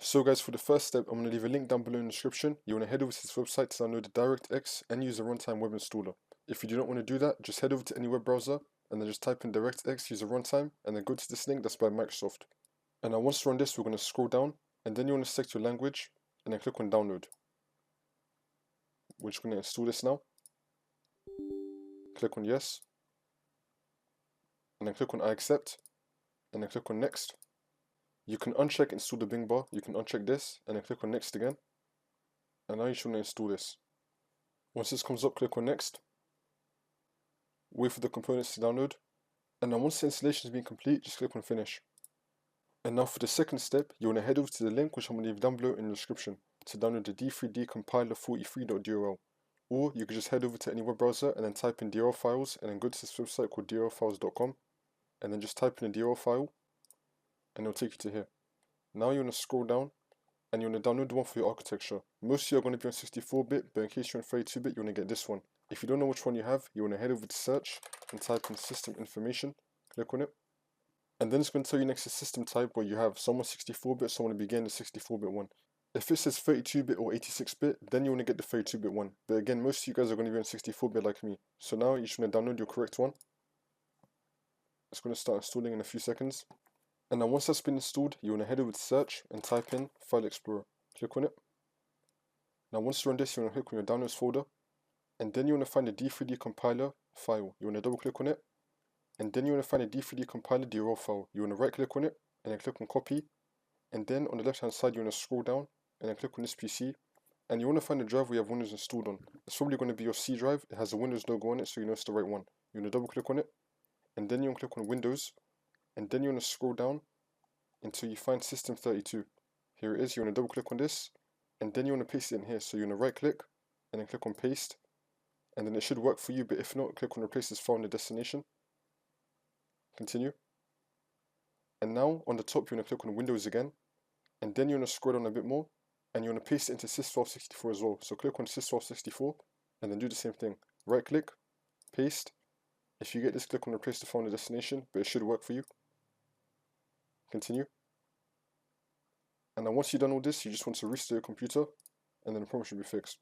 So guys, for the first step, I'm going to leave a link down below in the description. You want to head over to this website to download the DirectX and use the runtime web installer. If you do not want to do that, just head over to any web browser and then just type in DirectX, use the runtime, and then go to this link that's by Microsoft. And now once you run this, we're going to scroll down, and then you want to select your language, and then click on download. We're just going to install this now. Click on yes, and then click on I accept, and then click on next. You can uncheck install the Bing bar, you can uncheck this, and then click on next again. And now you should want to install this. Once this comes up, click on next. Wait for the components to download. And now once the installation has been complete, just click on finish. And now for the second step, you want to head over to the link which I'm going to leave down below in the description to download the d3dcompiler43.dll. Or you can just head over to any web browser and then type in DLL files and then go to this website called drlfiles.com and then just type in a DLL file and it'll take you to here. Now you want to scroll down and you want to download the one for your architecture. Most of you are going to be on 64-bit, but in case you're on 32-bit, you want to get this one. If you don't know which one you have, you want to head over to search and type in system information, click on it. And then it's going to tell you next to system type where you have some 64-bit, so I want to begin the 64-bit one. If it says 32-bit or 86-bit, then you want to get the 32-bit one. But again, most of you guys are going to be on 64-bit like me. So now you should want to download your correct one. It's going to start installing in a few seconds. And now once that's been installed, you want to head over to search and type in File Explorer. Click on it. Now once you run this, you want to click on your downloads folder. And then you want to find the d3dcompiler file. You want to double click on it. And then you want to find a d3dcompiler DLL file. You want to right click on it and then click on copy. And then on the left hand side, you want to scroll down and then click on this PC. And you want to find the drive where you have Windows installed on. It's probably going to be your C drive. It has a Windows logo on it, so you know it's the right one. You want to double click on it. And then you want to click on Windows. And then you want to scroll down until you find System 32. Here it is. You want to double click on this. And then you want to paste it in here. So you want to right click and then click on paste. And then it should work for you, but if not, click on replace this file in the destination. Continue. And now on the top you want to click on Windows again. And then you want to scroll down a bit more. And you want to paste it into sys1264 as well. So click on sys1264 and then do the same thing. Right click, paste. If you get this, click on replace the file in the destination, but it should work for you. Continue. And now once you've done all this, you just want to restart your computer and then the problem should be fixed.